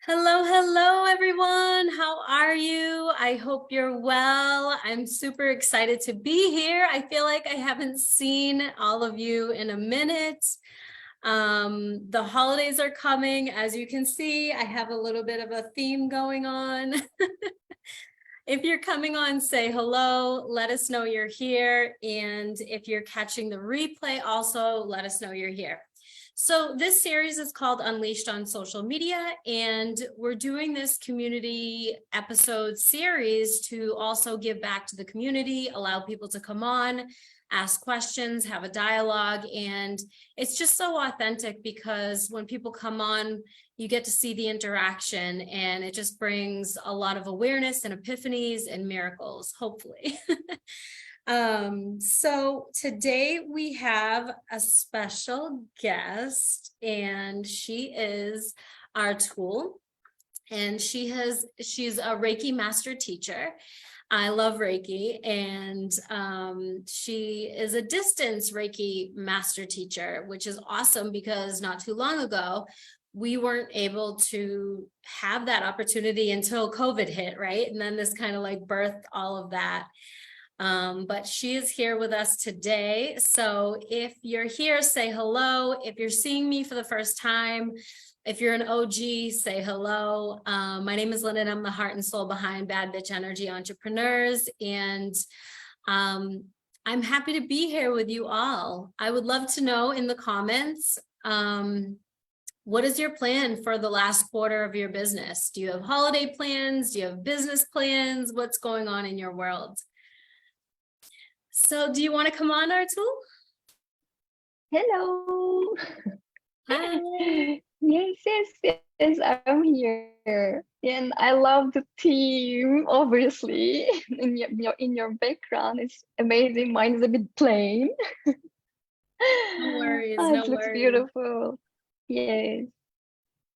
Hello, hello, everyone. How are you? I hope you're well. I'm super excited to be here. I feel like I haven't seen all of you in a minute. The holidays are coming. As you can see, I have a little bit of a theme going on. If you're coming on, say hello, let us know you're here. And if you're catching the replay, also let us know you're here. So this series is called Unleashed on Social Media, and we're doing this community episode series to also give back to the community, allow people to come on, ask questions, have a dialogue, and it's just so authentic because when people come on, you get to see the interaction, and it just brings a lot of awareness and epiphanies and miracles, hopefully. So today we have a special guest, and she is Artul, and she's a Reiki master teacher. I love Reiki, and she is a distance Reiki master teacher, which is awesome because not too long ago, we weren't able to have that opportunity until COVID hit, right? And then this kind of like birthed all of that. But she is here with us today. So if you're here, say hello. If you're seeing me for the first time, if you're an OG, say hello. My name is Linda, and I'm the heart and soul behind Bad Bitch Energy Entrepreneurs. And I'm happy to be here with you all. I would love to know in the comments, what is your plan for the last quarter of your business? Do you have holiday plans? Do you have business plans? What's going on in your world? So do you want to come on, Artul? Hello. Hi. Yes, I'm here. And I love the theme, obviously. In your background, it's amazing. Mine is a bit plain. No worries, no It looks worries. beautiful. Yes.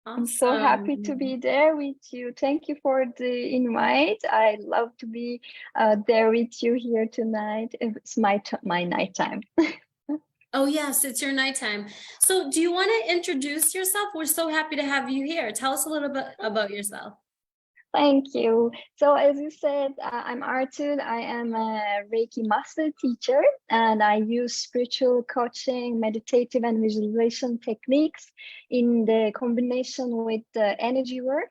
I'm so happy to Awesome. be there with you. Thank you for the invite. I love to be there with you here tonight. It's my nighttime. Oh, yes, it's your nighttime. So do you want to introduce yourself? We're so happy to have you here. Tell us a little bit about yourself. Thank you. So as you said, I'm Artur. I am a Reiki master teacher, and I use spiritual coaching, meditative and visualization techniques in the combination with the energy work,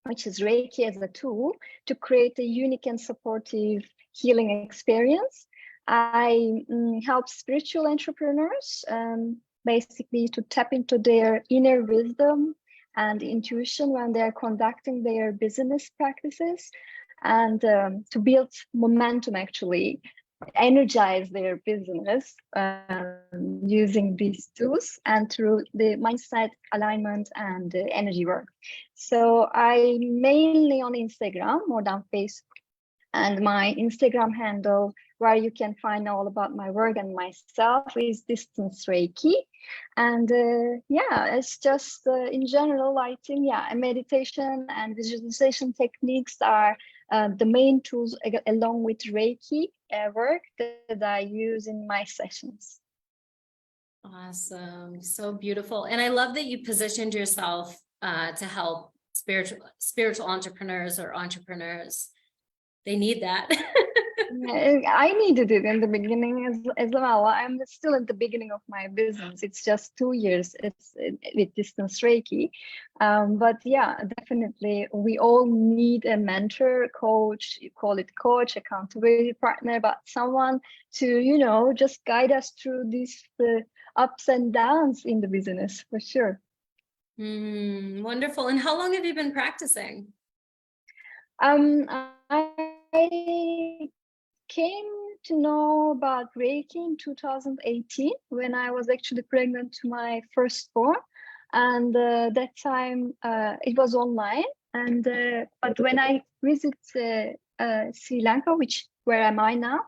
which is Reiki as a tool to create a unique and supportive healing experience. I help spiritual entrepreneurs basically to tap into their inner wisdom and intuition when they're conducting their business practices, and to build momentum, actually energize their business using these tools and through the mindset alignment and energy work. So I mainly on Instagram more than Facebook, and my Instagram handle where you can find all about my work and myself is Distance Reiki. And yeah, it's just in general, I think, yeah, meditation and visualization techniques are the main tools along with Reiki work that I use in my sessions. Awesome. So beautiful. And I love that you positioned yourself to help spiritual entrepreneurs or entrepreneurs. They need that. I needed it in the beginning as well. I'm still at the beginning of my business. It's just 2 years. It's with Distance Reiki, but yeah, definitely we all need a mentor, coach. You call it coach, accountability partner, but someone to just guide us through these ups and downs in the business for sure. Wonderful. And how long have you been practicing? I came to know about Reiki in 2018 when I was actually pregnant to my firstborn, and that time it was online. And but when I visit Sri Lanka, where am I now,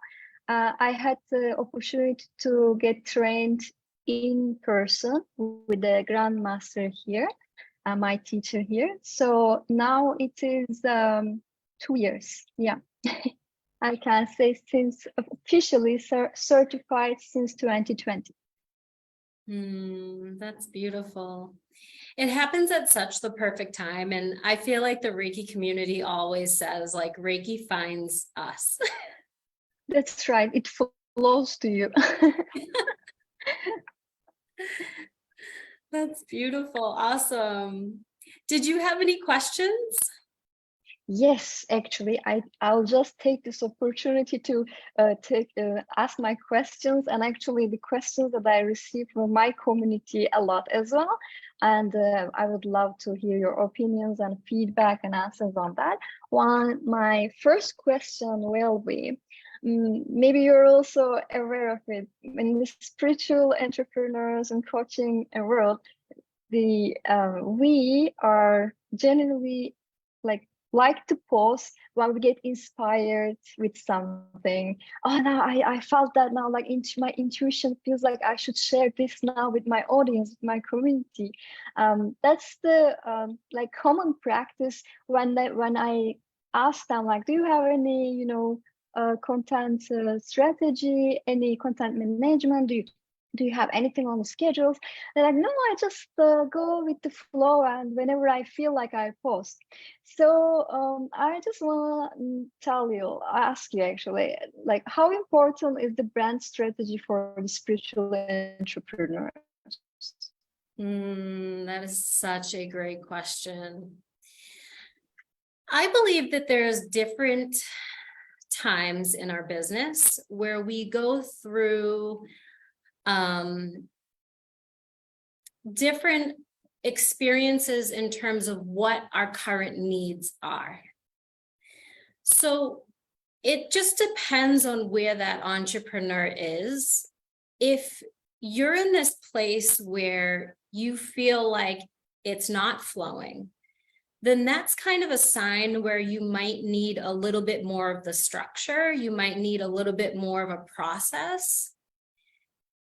I had the opportunity to get trained in person with the grandmaster here, my teacher here. So now it is 2 years. Yeah. I can say since officially certified since 2020. That's beautiful. It happens at such the perfect time. And I feel like the Reiki community always says, like, Reiki finds us. That's right. It flows to you. That's beautiful. Awesome. Did you have any questions? Yes, actually, I'll just take this opportunity to ask my questions, and actually the questions that I receive from my community a lot as well. And I would love to hear your opinions and feedback and answers on that. My first question will be, maybe you're also aware of it, in the spiritual entrepreneurs and coaching world, we are generally like to post when we get inspired with something. Oh, now I felt that now, like my intuition feels like I should share this now with my audience, with my community. That's the like common practice when I ask them, like, do you have any, content strategy, any content management? Do you have anything on the schedules? They're like, no, I just go with the flow, and whenever I feel like I post. So I just want to ask you actually, like, how important is the brand strategy for the spiritual entrepreneur? That is such a great question. I believe that there's different times in our business where we go through different experiences in terms of what our current needs are. So it just depends on where that entrepreneur is. If you're in this place where you feel like it's not flowing, then that's kind of a sign where you might need a little bit more of the structure. You might need a little bit more of a process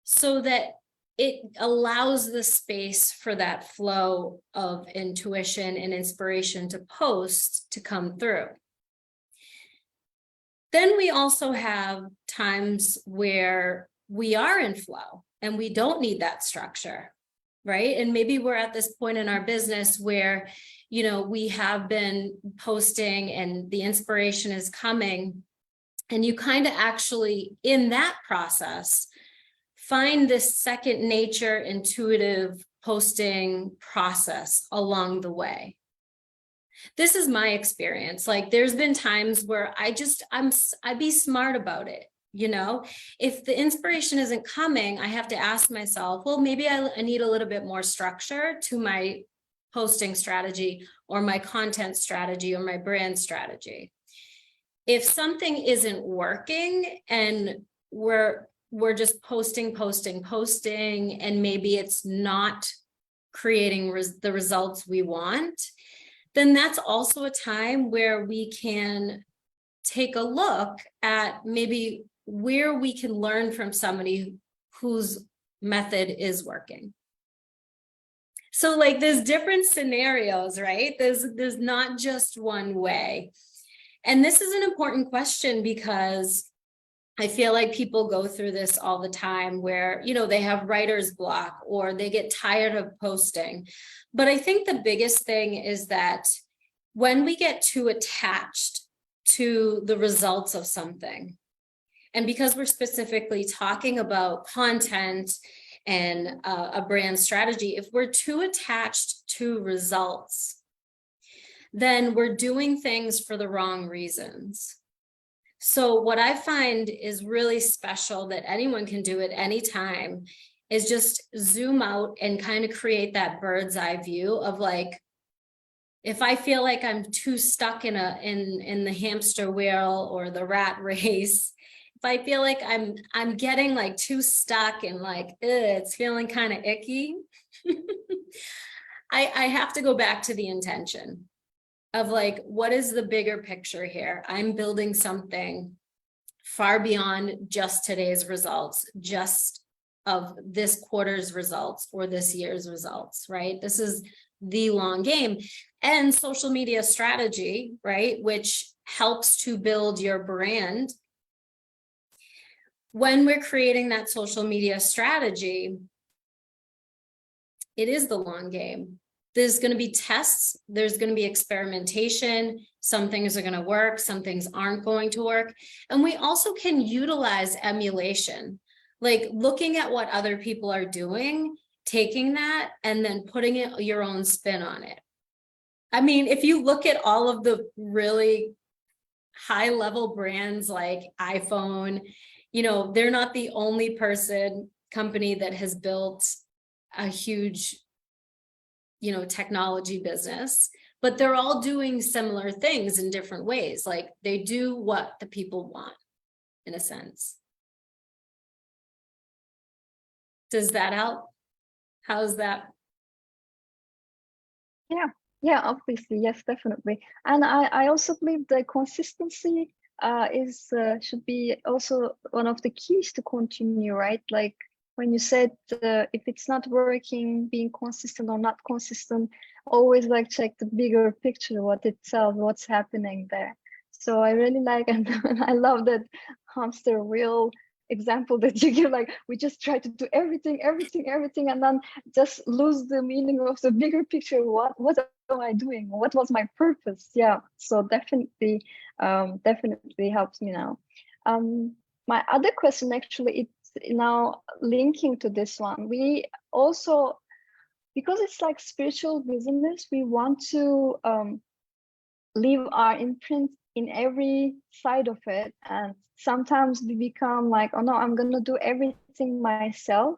so that it allows the space for that flow of intuition and inspiration to post to come through. Then we also have times where we are in flow and we don't need that structure, right? And maybe we're at this point in our business where, we have been posting and the inspiration is coming, and you kind of actually, in that process, find this second nature, intuitive posting process along the way. This is my experience. Like, there's been times where I'd be smart about it. If the inspiration isn't coming, I have to ask myself, well, maybe I need a little bit more structure to my posting strategy or my content strategy or my brand strategy. If something isn't working and we're just posting, and maybe it's not creating the results we want, then that's also a time where we can take a look at maybe where we can learn from somebody whose method is working. So like, there's different scenarios, right? There's not just one way. And this is an important question because I feel like people go through this all the time where, they have writer's block or they get tired of posting. But I think the biggest thing is that when we get too attached to the results of something, and because we're specifically talking about content and a brand strategy, if we're too attached to results, then we're doing things for the wrong reasons. So what I find is really special that anyone can do at any time is just zoom out and kind of create that bird's eye view of, like, if I feel like I'm too stuck in the hamster wheel or the rat race, if I feel like I'm getting like too stuck and like, it's feeling kind of icky, I have to go back to the intention of, like, what is the bigger picture here? I'm building something far beyond just today's results, just of this quarter's results or this year's results, right? This is the long game. And social media strategy, right, which helps to build your brand. When we're creating that social media strategy, it is the long game. There's going to be tests, there's going to be experimentation. Some things are going to work, some things aren't going to work. And we also can utilize emulation, like looking at what other people are doing, taking that and then putting it your own spin on it. I mean, if you look at all of the really high level brands like iPhone, you know, they're not the only company that has built a huge, you know, technology business, but they're all doing similar things in different ways. Like they do what the people want, in a sense. Does that help? How's that? Yeah, obviously, yes, definitely. And I also believe that consistency should be also one of the keys to continue, right? Like when you said if it's not working, being consistent or not consistent, always like check the bigger picture, what it tells, what's happening there. So I really like, and I love that hamster wheel example that you give. Like we just try to do everything, and then just lose the meaning of the bigger picture. What am I doing? What was my purpose? Yeah, so definitely helps me now. My other question, actually, it's now linking to this one. We also, because it's like spiritual business, we want to leave our imprint in every side of it. And sometimes we become like, oh no, I'm gonna do everything myself.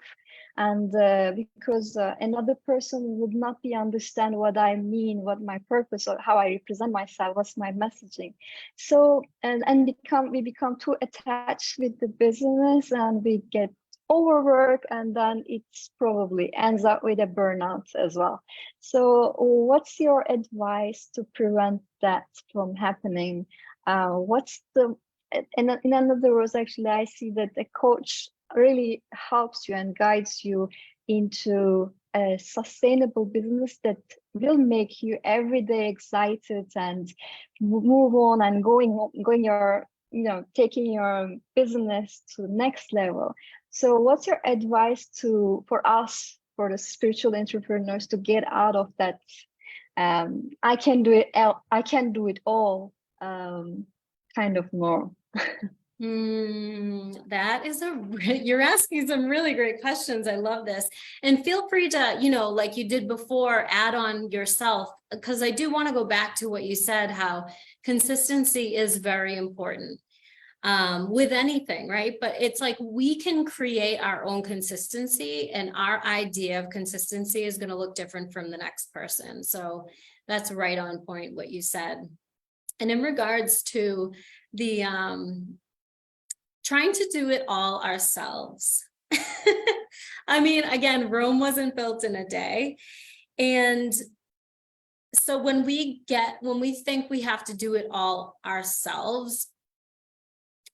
And because another person would not be understand what I mean, what my purpose or how I represent myself, what's my messaging. So we become too attached with the business, and we get overwork, and then it's probably ends up with a burnout as well. So what's your advice to prevent that from happening? In other words, actually, I see that a coach really helps you and guides you into a sustainable business that will make you every day excited and move on and going your, you know, taking your business to the next level. So what's your advice for us, for the spiritual entrepreneurs, to get out of that I can do it all kind of norm? That is you're asking some really great questions. I love this. And feel free to, you know, like you did before, add on yourself, because I do want to go back to what you said, how consistency is very important with anything, right? But it's like we can create our own consistency, and our idea of consistency is going to look different from the next person. So that's right on point what you said. And in regards to the trying to do it all ourselves. I mean, again, Rome wasn't built in a day. And so when we think we have to do it all ourselves,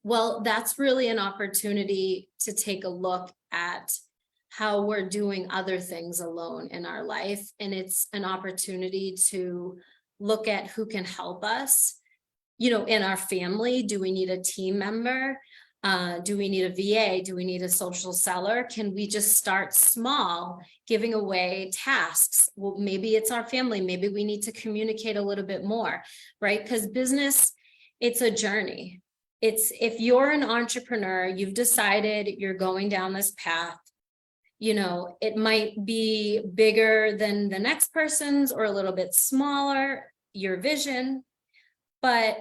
well, that's really an opportunity to take a look at how we're doing other things alone in our life. And it's an opportunity to look at who can help us, you know, in our family. Do we need a team member? Do we need a VA? Do we need a social seller? Can we just start small, giving away tasks? Well, maybe it's our family. Maybe we need to communicate a little bit more, right? Because business, it's a journey. If you're an entrepreneur, you've decided you're going down this path, you know, it might be bigger than the next person's or a little bit smaller, your vision, but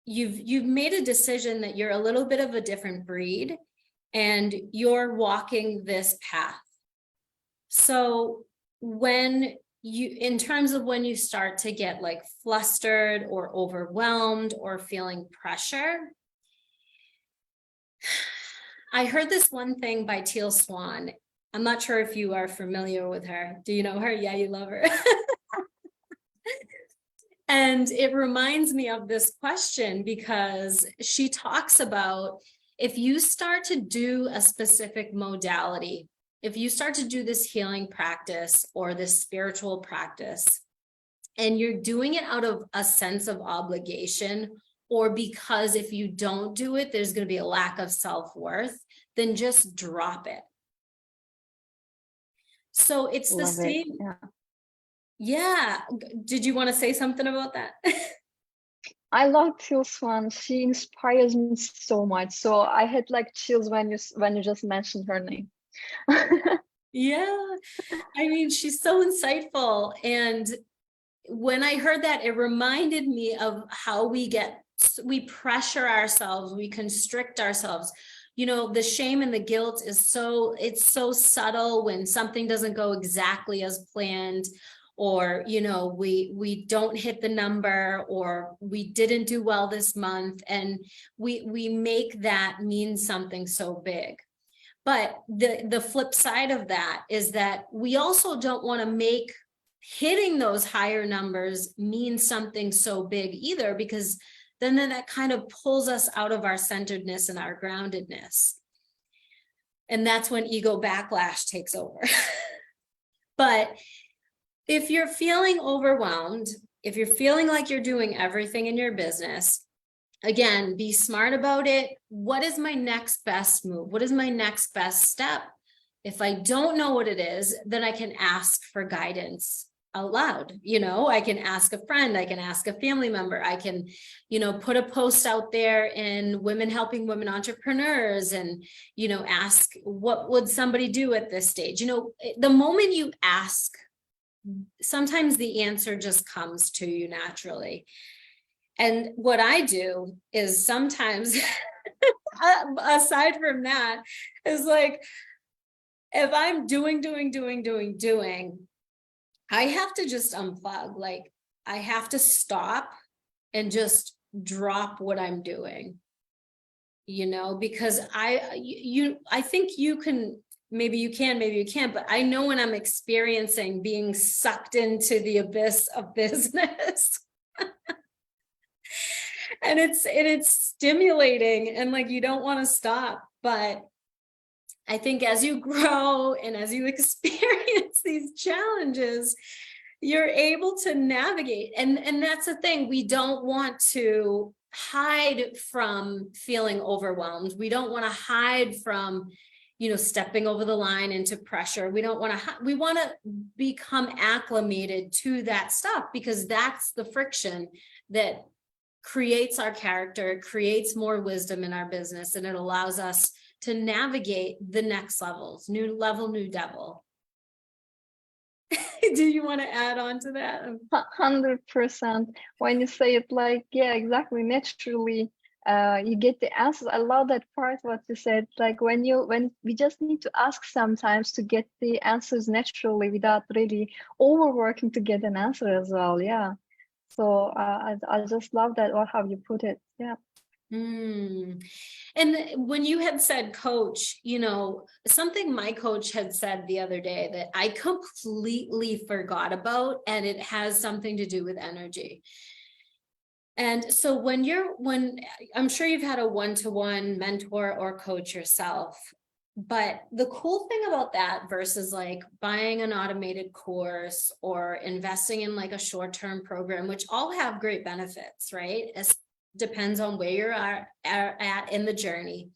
you've made a decision that you're a little bit of a different breed and you're walking this path. So in terms of when you start to get like flustered or overwhelmed or feeling pressure, I heard this one thing by Teal Swan. I'm not sure if you are familiar with her. Do you know her? Yeah, you love her. And it reminds me of this question because she talks about, if you start to do a specific modality, if you start to do this healing practice or this spiritual practice, and you're doing it out of a sense of obligation, or because if you don't do it, there's going to be a lack of self-worth, then just drop it. So it's the Love it. same. Yeah. Yeah. Did you want to say something about that? I love Teal Swan. She inspires me so much. So I had like chills when you just mentioned her name. Yeah. I mean, she's so insightful. And when I heard that, it reminded me of how we pressure ourselves, we constrict ourselves. You know, the shame and the guilt is it's so subtle when something doesn't go exactly as planned, or, you know, we don't hit the number, or we didn't do well this month. And we make that mean something so big. But the flip side of that is that we also don't want to make hitting those higher numbers mean something so big either, because then that kind of pulls us out of our centeredness and our groundedness. And that's when ego backlash takes over. But if you're feeling overwhelmed, if you're feeling like you're doing everything in your business, again, be smart about it. What is my next best move? What is my next best step? If I don't know what it is, then I can ask for guidance out loud. You know, I can ask a friend, I can ask a family member, I can, you know, put a post out there in Women Helping Women Entrepreneurs and, you know, ask, what would somebody do at this stage? You know, the moment you ask, sometimes the answer just comes to you naturally. And what I do is sometimes, aside from that, is like, if I'm doing, I have to just unplug. Like, I have to stop and just drop what I'm doing, you know, because I think you can, maybe you can, maybe you can't, but I know when I'm experiencing being sucked into the abyss of business. And it's stimulating, and like, you don't want to stop. But I think as you grow and as you experience these challenges, you're able to navigate. And that's the thing. We don't want to hide from feeling overwhelmed. We don't want to hide from, you know, stepping over the line into pressure. We don't want to, we want to become acclimated to that stuff, because that's the friction that creates our character, creates more wisdom in our business, and it allows us to navigate the next levels, new level, new devil. Do you want to add on to that? 100%. When you say it like, yeah, exactly, naturally, you get the answers. I love that part, what you said, like when we just need to ask sometimes to get the answers naturally without really overworking to get an answer as well. Yeah. So I just love that, or how you put it. Yeah. And when you had said coach, you know, something my coach had said the other day that I completely forgot about, and it has something to do with energy. And so when I'm sure you've had a one-to-one mentor or coach yourself, but the cool thing about that versus like buying an automated course or investing in like a short-term program, which all have great benefits, right? It depends on where you're at in the journey.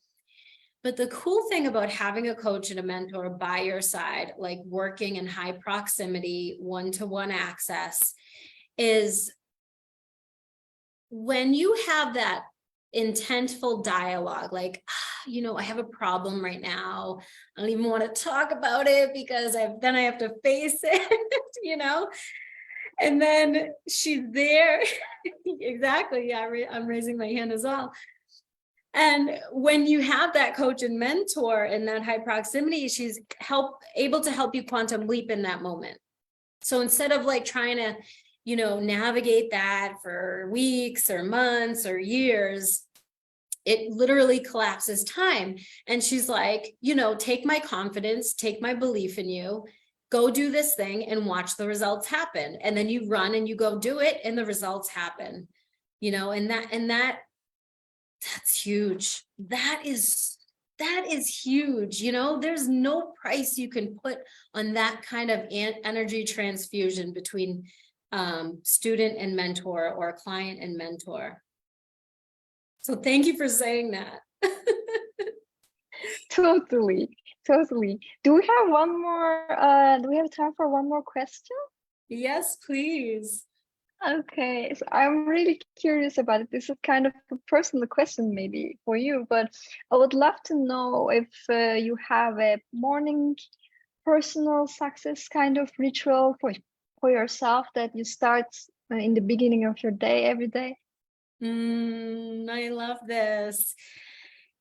But the cool thing about having a coach and a mentor by your side, like working in high proximity, one-to-one access, is when you have that intentful dialogue, like, you know, I have a problem right now. I don't even want to talk about it because then I have to face it, you know? And then she's there. Exactly. Yeah, I'm raising my hand as well. And when you have that coach and mentor in that high proximity, she's able to help you quantum leap in that moment. So instead of like trying to, you know, navigate that for weeks or months or years, it literally collapses time. And she's like, you know, take my confidence, take my belief in you, go do this thing and watch the results happen. And then you run and you go do it and the results happen, you know, and that's huge. That is huge. You know, there's no price you can put on that kind of energy transfusion between student and mentor, or client and mentor. So thank you for saying that. Totally. Totally. Do we have one more, do we have time for one more question? Yes, please. Okay, so I'm really curious about it. This is kind of a personal question maybe for you, but I would love to know if you have a morning personal success kind of ritual for yourself that you start in the beginning of your day every day. I love this.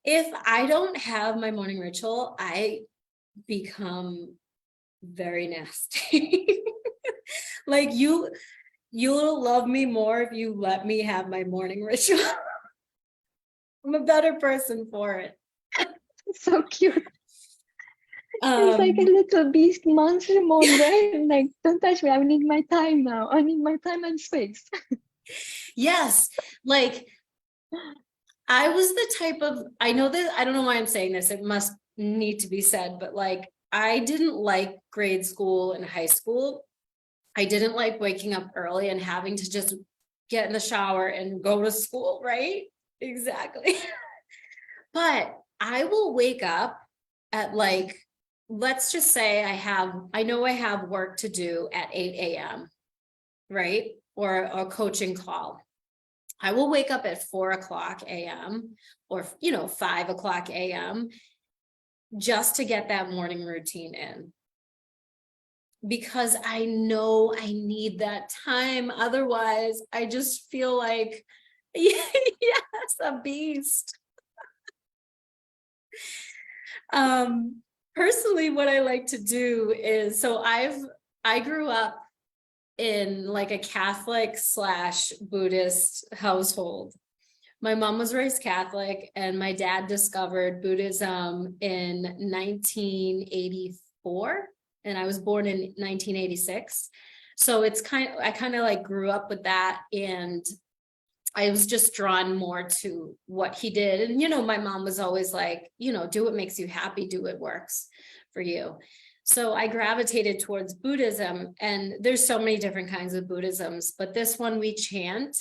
If I don't have my morning ritual, I become very nasty. Like you'll love me more if you let me have my morning ritual. I'm a better person for it. So cute. It's like a little beast monster mode, right? Like, don't touch me. I need my time now. I need my time and space. Yes, like I was the type of, I know that, I don't know why I'm saying this, it must need to be said, but like, I didn't like grade school and high school. I didn't like waking up early and having to just get in the shower and go to school, right? Exactly. But I will wake up at like, let's just say I know I have work to do at 8 a.m., right? Or a coaching call. I will wake up at 4 o'clock a.m. or, 5 o'clock a.m. just to get that morning routine in. Because I know I need that time. Otherwise, I just feel like, yes, a beast. Personally, what I like to do is, I grew up in like a Catholic / Buddhist household. My mom was raised Catholic and my dad discovered Buddhism in 1984 and I was born in 1986. So I kind of like grew up with that and I was just drawn more to what he did. And, my mom was always like, do what makes you happy, do what works for you. So I gravitated towards Buddhism and there's so many different kinds of Buddhisms, but this one we chant.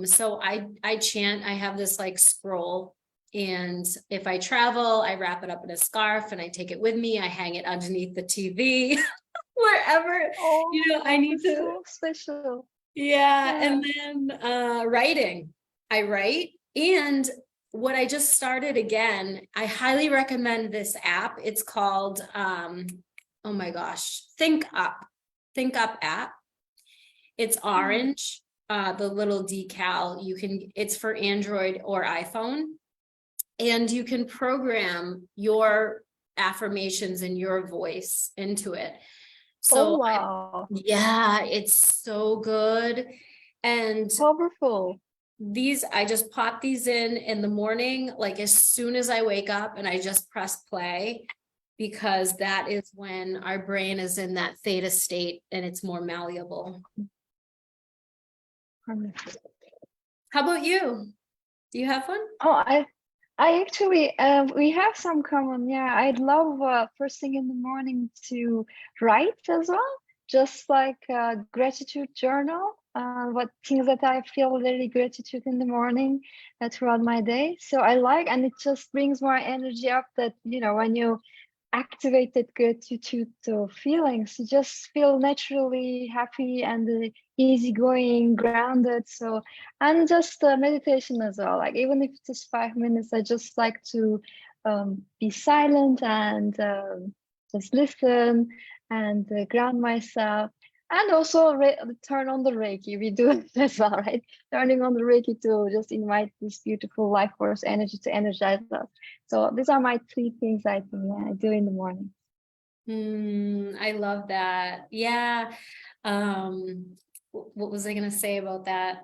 So I chant, I have this like scroll and if I travel, I wrap it up in a scarf and I take it with me. I hang it underneath the TV wherever, I need to. So special. Yeah. And then writing, I write. And what I just started again, I highly recommend this app. It's called, oh my gosh, Think Up app. It's orange, the little decal. It's for Android or iPhone. And you can program your affirmations and your voice into it. So wow. Yeah, it's so good. And powerful. I just pop these in the morning, like as soon as I wake up and I just press play because that is when our brain is in that theta state and it's more malleable. How about you? Do you have one? Oh, I actually, we have some common. Yeah, I'd love first thing in the morning to write as well, just like a gratitude journal. What things that I feel really gratitude in the morning throughout my day. So I like, and it just brings more energy up that, when you activated gratitude feelings, you just feel naturally happy and easygoing, grounded. So, and just meditation as well. Like even if it's just 5 minutes, I just like to be silent and just listen and ground myself. And also turn on the Reiki. We do it as well, right? Turning on the Reiki to just invite this beautiful life force energy to energize us. So these are my 3 things I do in the morning. I love that. Yeah. What was I going to say about that?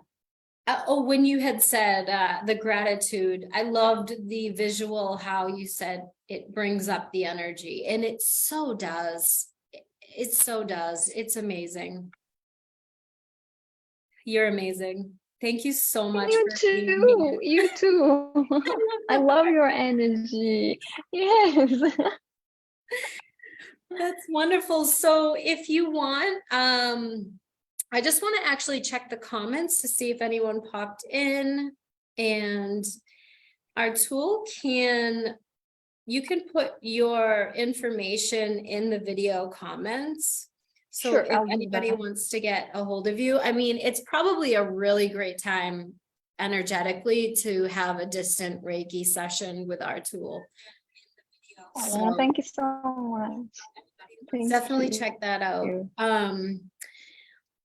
When you had said the gratitude, I loved the visual, how you said it brings up the energy, and it so does. It so does. It's amazing. You're amazing. Thank you so much. You too. You too. I love your energy. Yes. That's wonderful. So if you want, I just want to actually check the comments to see if anyone popped in, and our tool can you can put your information in the video comments. So Sure, if I'll do anybody that. wants to get a hold of you, I mean, it's probably a really great time energetically to have a distant Reiki session with our tool. Oh, So thank you so much. Thank definitely you. check that out.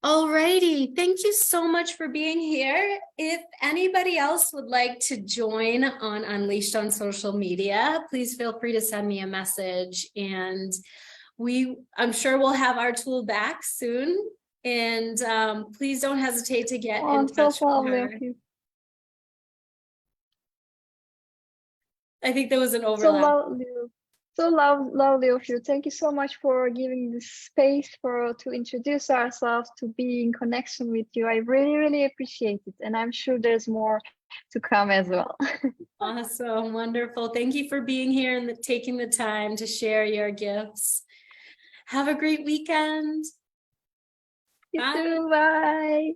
Alrighty, thank you so much for being here. If anybody else would like to join on Unleashed on social media, please feel free to send me a message, and I'm sure we'll have our tool back soon. And please don't hesitate to get in Oh, so touch with lovely of her. you. I think there was an So overlap. lovely. So lovely of you. Thank you so much for giving this space to introduce ourselves, to be in connection with you. I really, really appreciate it. And I'm sure there's more to come as well. Awesome, wonderful. Thank you for being here and taking the time to share your gifts. Have a great weekend. You Bye. too. Bye.